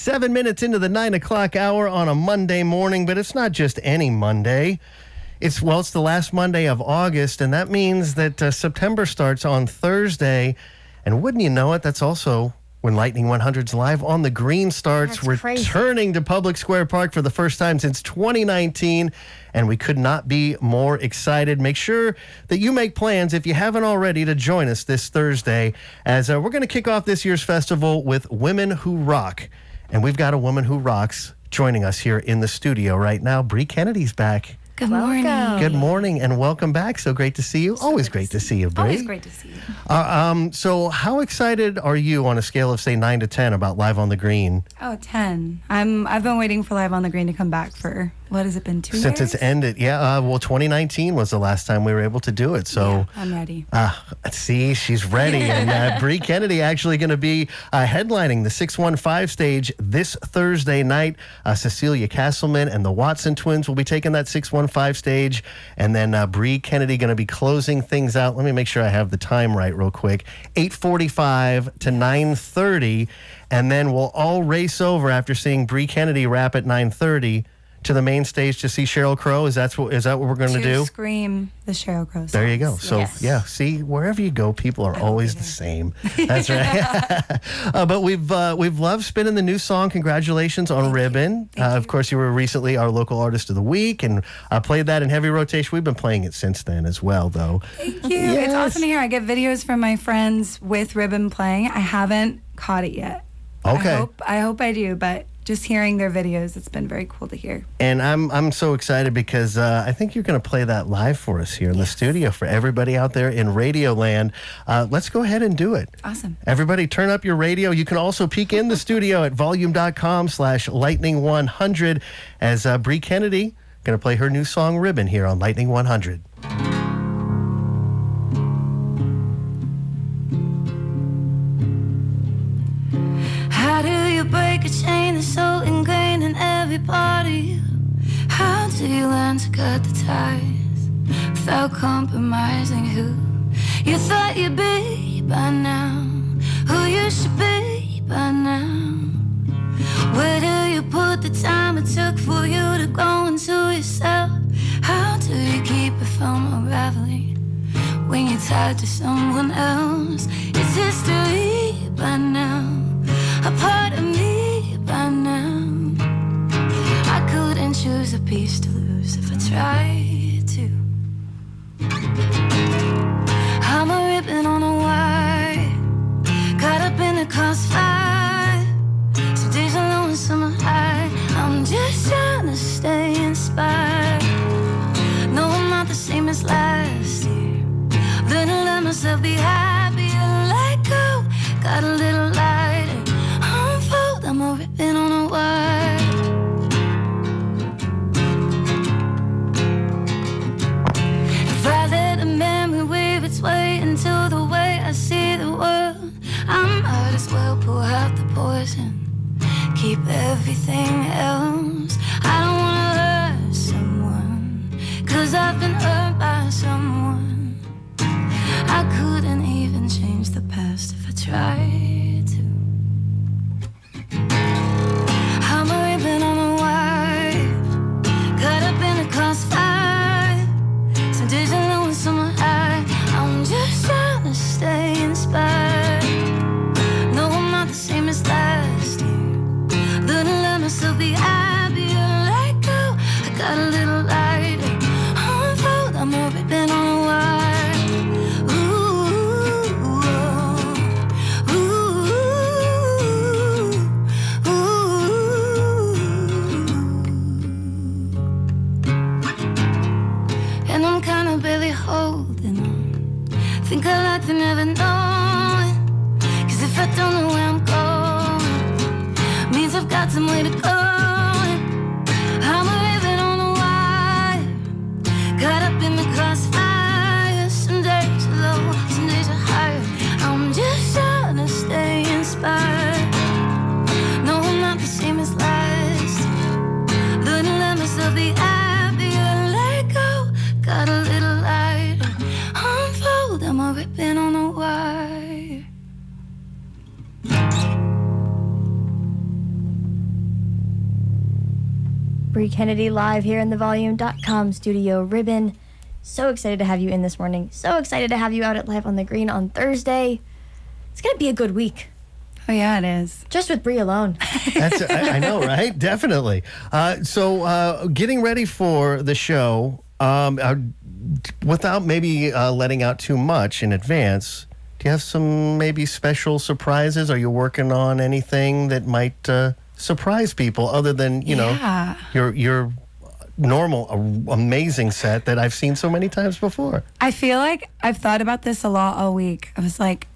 7 minutes into the 9 o'clock hour on a Monday morning, but it's not just any Monday. It's the last Monday of August, and that means that September starts on Thursday. And wouldn't you know it, that's also when Lightning 100's Live on the Green starts, returning to Public Square Park for the first time since 2019. And we could not be more excited. Make sure that you make plans, if you haven't already, to join us this Thursday, as we're going to kick off this year's festival with Women Who Rock. And we've got a woman who rocks joining us here in the studio right now. Bre Kennedy's back. Good morning. Good morning and welcome back. So great to see you. Always great to see you, Bre. Always great to see you. So how excited are you on a scale of, say, 9 to 10 about Live on the Green? Oh, 10. I've been waiting for Live on the Green to come back for, what has it been, 2 years? Since it's ended. Yeah, 2019 was the last time we were able to do it. So yeah, I'm ready. See, she's ready. And Bre Kennedy actually going to be headlining the 615 stage this Thursday night. Cecilia Castleman and the Watson twins will be taking that 615 stage. And then Bre Kennedy going to be closing things out. Let me make sure I have the time right real quick. 8:45 to 9:30. And then we'll all race over after seeing Bre Kennedy rap at 9:30 to the main stage to see Sheryl Crow. Is that what we're going to do? Scream the Sheryl Crow songs. There you go. So, yes. Yeah, see, wherever you go, people are always the same. That's right. But we've loved spinning the new song. Congratulations on Ribbon. Of course, you were recently our local artist of the week, and I played that in heavy rotation. We've been playing it since then as well, though. Thank you. Yes. It's awesome to hear. I get videos from my friends with Ribbon playing. I haven't caught it yet. Okay. I hope I do, but just hearing their videos, it's been very cool to hear. And I'm so excited because I think you're going to play that live for us here in the studio for everybody out there in Radio Land. Let's go ahead and do it. Awesome. Everybody turn up your radio. You can also peek in the studio at volume.com/lightning100 as Bre Kennedy going to play her new song Ribbon here on Lightning 100. How do you break a chain that's so ingrained in every part of you? How do you learn to cut the ties without compromising who you thought you'd be by now, who you should be by now? Where do you put the time it took for you to grow into yourself? How do you keep it from unraveling when you're tied to someone else? It's history by now, a part of me by now. I couldn't choose a piece to lose if I tried to. I'm a ribbon on a wire, caught up in the crossfire. Some days are low and some are high. I'm just trying to stay inspired. No, I'm not the same as last year. Learn to let myself be happy and let go. Got a little lighter. I'm a ribbon on a wire. If I let a memory weave its way into the way I see the world, I might as well pour out the poison, keep everything else. I don't wanna hurt someone, 'cause I've been hurt by someone. I couldn't even change the past if I tried to. I'm a ribbon on a wire, caught up in the crossfire. Some days are low and some are high. I'm just trying to stay inspired. No, I'm not the same as last year. Learn to let myself be happy and let go. I got a little lighter. Unfold, I'm a ribbon on a wire. Holding on. Think I like to never know it, 'cause if I don't know where I'm going, means I've got some way to go. I'm a ribbon on a wire, caught up in the crossfire. Some days are low, some days are higher. I'm just trying to stay inspired. No, I'm not the same as last year. Learn to let myself be happy and let go. Got a little lighter. Unfold, I'm a ribbon on a wire. 'Cause 'Cause if I don't know where I'm going, means I've got some way to go. I'm a ribbon on a wire, caught up in the crossfire. Some days are low, some days are higher. I'm just trying to stay inspired. No, I'm not the same as last year. Learn to let myself be happy and let go. Got a little lighter. Unfold, I'm a ribbon on a wire. Bre Kennedy live here in the Volume.com studio. Ribbon, so excited to have you in this morning. So excited to have you out at Live on the Green on Thursday. It's going to be a good week. Oh, yeah, it is. Just with Bre alone. I know, right? Definitely. So getting ready for the show, without maybe letting out too much in advance, do you have some maybe special surprises? Are you working on anything that might surprise people other than, your normal, amazing set that I've seen so many times before? I feel like I've thought about this a lot all week. I was like,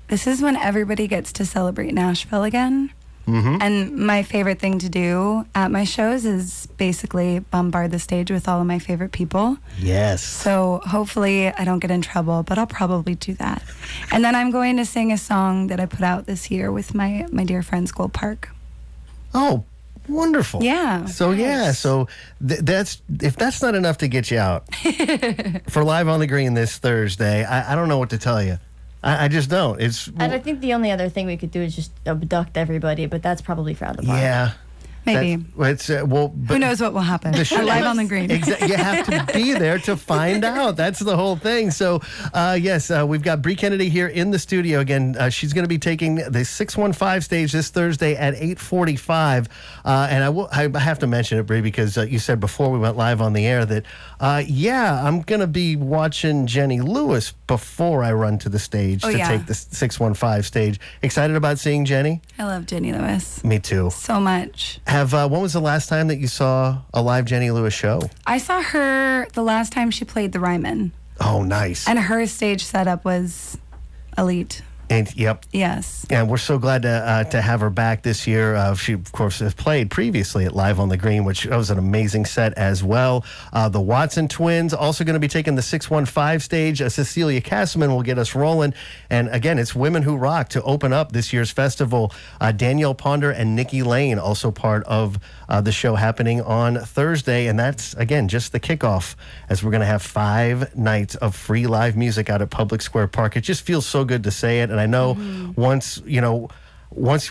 this is when everybody gets to celebrate Nashville again. Mm-hmm. And my favorite thing to do at my shows is basically bombard the stage with all of my favorite people. Yes. So hopefully I don't get in trouble, but I'll probably do that. And then I'm going to sing a song that I put out this year with my dear friend Gold Park. Oh, wonderful. Yeah. So, that's if that's not enough to get you out for Live on the Green this Thursday, I don't know what to tell you. I just don't. And I think the only other thing we could do is just abduct everybody, but that's probably frowned upon. Yeah. Maybe. Who knows what will happen? Live on the Green. Exactly. You have to be there to find out. That's the whole thing. So, we've got Bre Kennedy here in the studio again. She's going to be taking the 615 stage this Thursday at 8:45. And I have to mention it, Bre, because you said before we went live on the air that, I'm going to be watching Jenny Lewis before I run to the stage take the 615 stage. Excited about seeing Jenny? I love Jenny Lewis. Me too. So much. When was the last time that you saw a live Jenny Lewis show? I saw her the last time she played the Ryman. Oh, nice. And her stage setup was elite. And yep. Yes. And we're so glad to have her back this year. She, of course, has played previously at Live on the Green, which was an amazing set as well. The Watson twins also going to be taking the 615 stage. Cecilia Castleman will get us rolling. And again, it's Women Who Rock to open up this year's festival. Danielle Ponder and Nikki Lane also part of the show happening on Thursday. And that's, again, just the kickoff as we're going to have 5 nights of free live music out at Public Square Park. It just feels so good to say it. And I know once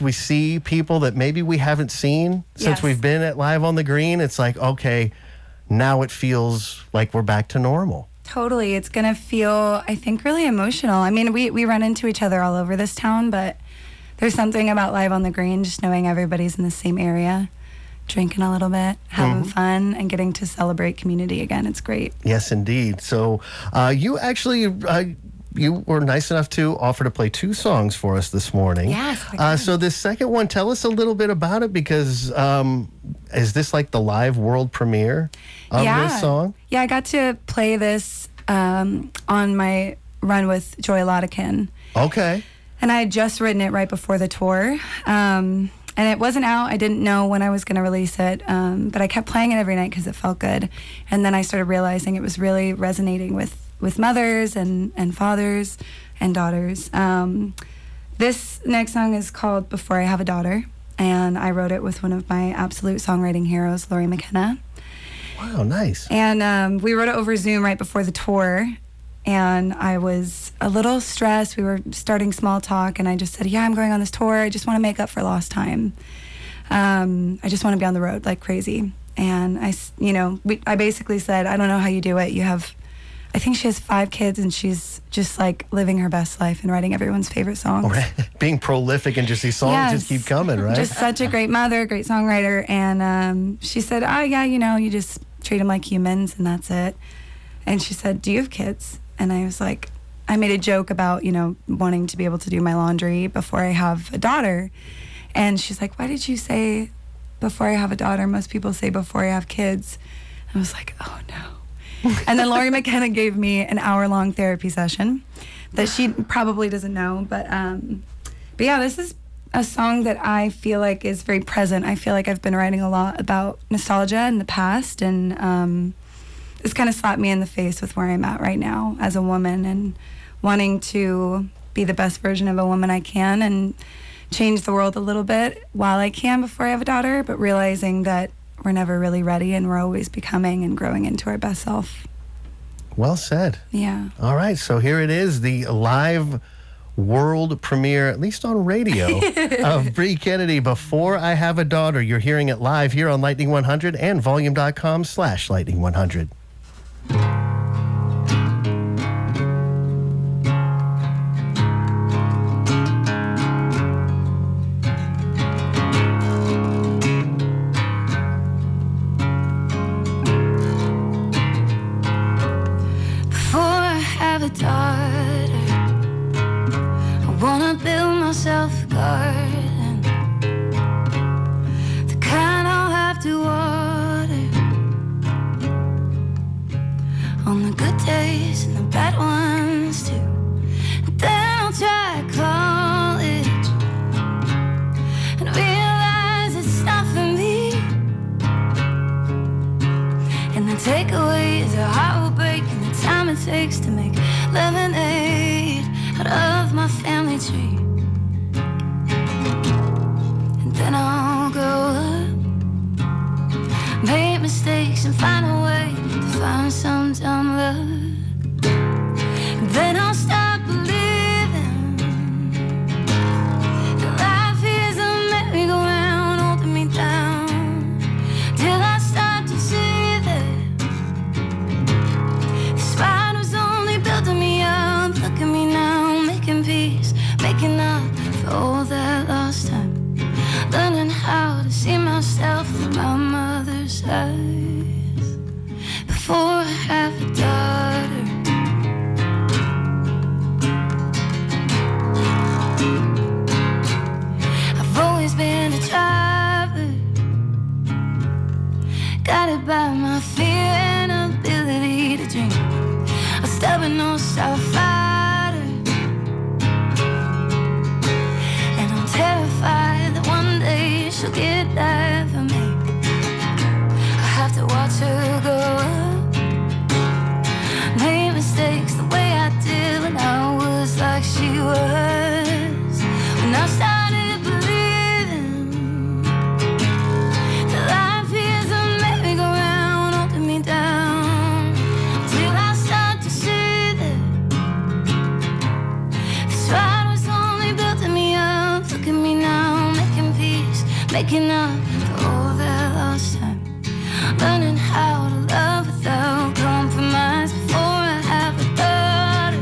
we see people that maybe we haven't seen since we've been at Live on the Green, it's like, okay, now it feels like we're back to normal. Totally. It's going to feel, I think, really emotional. I mean, we run into each other all over this town, but there's something about Live on the Green, just knowing everybody's in the same area, drinking a little bit, having fun, and getting to celebrate community again. It's great. Yes, indeed. So you actually... you were nice enough to offer to play 2 songs for us this morning. Yes. So this second one, tell us a little bit about it, because is this like the live world premiere of this song? Yeah, I got to play this on my run with Joy Lottikin. Okay. And I had just written it right before the tour. And it wasn't out. I didn't know when I was going to release it. But I kept playing it every night because it felt good. And then I started realizing it was really resonating with mothers and fathers and daughters. This next song is called Before I Have a Daughter, and I wrote it with one of my absolute songwriting heroes, Lori McKenna. Wow, nice. And we wrote it over Zoom right before the tour, and I was a little stressed. We were starting small talk, and I just said, I'm going on this tour. I just want to make up for lost time. I just want to be on the road like crazy. And I basically said, I don't know how you do it. I think she has 5 kids, and she's just like living her best life and writing everyone's favorite songs. Right. Being prolific, and just these songs just keep coming, right? Just such a great mother, great songwriter. And she said, you just treat them like humans, and that's it. And she said, do you have kids? And I was like, I made a joke about, wanting to be able to do my laundry before I have a daughter. And she's like, why did you say before I have a daughter? Most people say before I have kids. I was like, oh no. And then Lori McKenna gave me an hour-long therapy session that she probably doesn't know. But this is a song that I feel like is very present. I feel like I've been writing a lot about nostalgia in the past, and it's kind of slapped me in the face with where I'm at right now as a woman, and wanting to be the best version of a woman I can and change the world a little bit while I can before I have a daughter, but realizing that we're never really ready, and we're always becoming and growing into our best self. Well said. Yeah. All right, so here it is, the live world premiere, at least on radio, of Bre Kennedy, Before I Have a Daughter. You're hearing it live here on Lightning 100 and volume.com/Lightning 100. Myself a garden, the kind I'll have to water on the good days and the bad ones too. And then I'll try college and realize it's not for me. And the takeaway is a heart will break and the time it takes to make lemonade out of my family tree. Then I'll grow up, make mistakes and find a way to find some dumb love. Then I'll stop believing that life is a merry-go-round holding me down, till I start to see that this ride was only building me up. Look at me now, making peace, making up for all that lost time. Learning how to see myself through my mother's eyes. Before I have a daughter, I've always been a driver, guided by my fear and ability to dream. A stubborn North-South fighter, and I'm terrified she'll get that for me. I have to watch her grow up, make mistakes the way I did when I was like she was. When I started believing that life is a merry-go-round holding me down, till I start to see that this ride was only building me up. Look at me now, making up for all that lost time. Learning how to love without compromise. Before I have a daughter.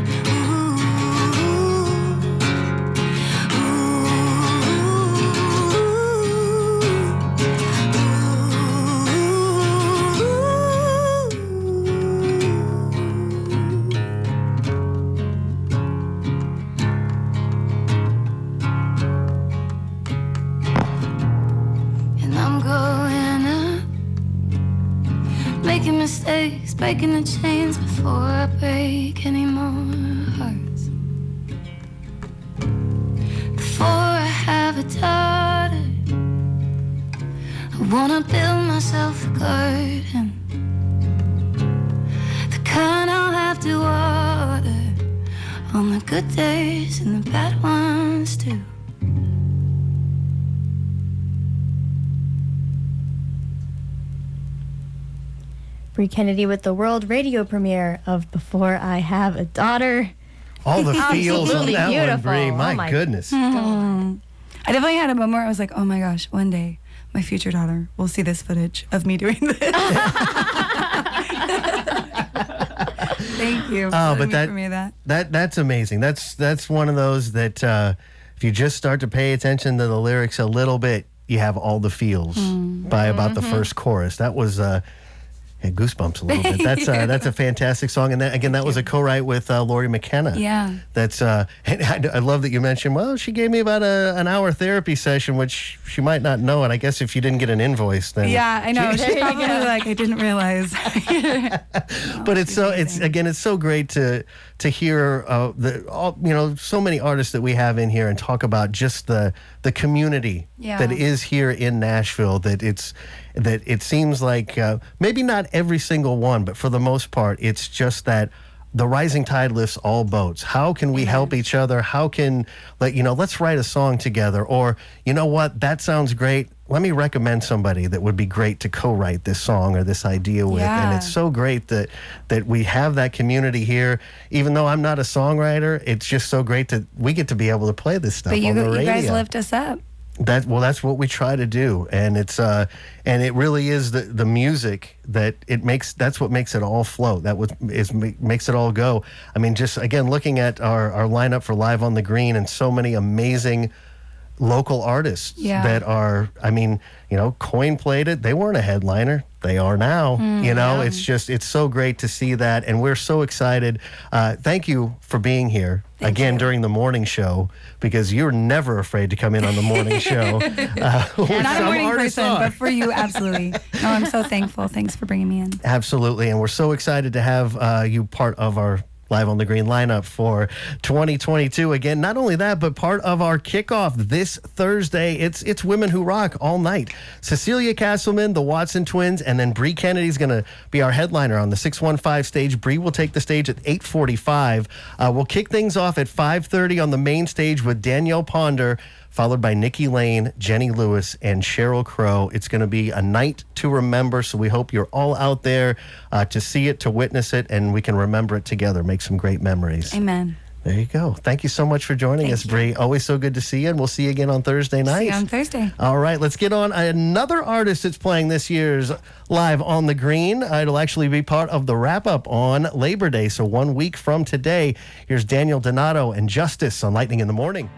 Making mistakes, breaking the chains before I break any more hearts. Before I have a daughter, I wanna build myself a garden, the kind I'll have to water on the good days and the bad ones too. Bre Kennedy with the world radio premiere of Before I Have a Daughter. All the feels on Absolutely that beautiful. one, Bre. Oh My my goodness. I definitely had a moment where I was like, oh my gosh, one day my future daughter will see this footage of me doing this. Thank you. Oh, for but for me that. that's amazing. That's one of those that if you just start to pay attention to the lyrics a little bit, you have all the feels by about the first chorus. That was had goosebumps a little bit. That's a fantastic song, and that was a co-write with Lori McKenna. Yeah. That's and I love that you mentioned. Well, she gave me about an hour therapy session, which she might not know. And I guess if you didn't get an invoice, then Yeah, I know. She's probably like, I didn't realize. But it's so great to hear so many artists that we have in here and talk about just the community that is here in Nashville. That it seems like maybe not every single one, but for the most part, it's just that the rising tide lifts all boats. How can we help each other? How can, let's write a song together. Or, you know what, that sounds great. Let me recommend somebody that would be great to co-write this song or this idea with. Yeah. And it's so great that we have that community here. Even though I'm not a songwriter, it's just so great that we get to be able to play this stuff But on the radio. you guys lift us up. That's what we try to do, and it's and it really is the music that's what makes it all flow. Makes it all go. I mean, just again looking at our lineup for Live on the Green, and so many amazing local artists that are, Coin played it. They weren't a headliner. They are now. It's so great to see that, and we're so excited. Thank you for being here during the morning show, because you're never afraid to come in on the morning show. Not a morning person, but for you, absolutely. No, I'm so thankful. Thanks for bringing me in. Absolutely, and we're so excited to have you part of our Live on the Green lineup for 2022. Again, not only that, but part of our kickoff this Thursday. It's Women Who Rock all night. Cecilia Castleman, the Watson Twins, and then Bre Kennedy is going to be our headliner on the 615 stage. Bre will take the stage at 8:45. We'll kick things off at 5:30 on the main stage with Danielle Ponder, followed by Nikki Lane, Jenny Lewis, and Sheryl Crow. It's going to be a night to remember, so we hope you're all out there to see it, to witness it, and we can remember it together, make some great memories. Amen. There you go. Thank you so much for joining us, Bre. Always so good to see you, and we'll see you again on Thursday night. See you on Thursday. All right, let's get on another artist that's playing this year's Live on the Green. It'll actually be part of the wrap-up on Labor Day, so 1 week from today. Here's Daniel Donato and Justice on Lightning in the Morning.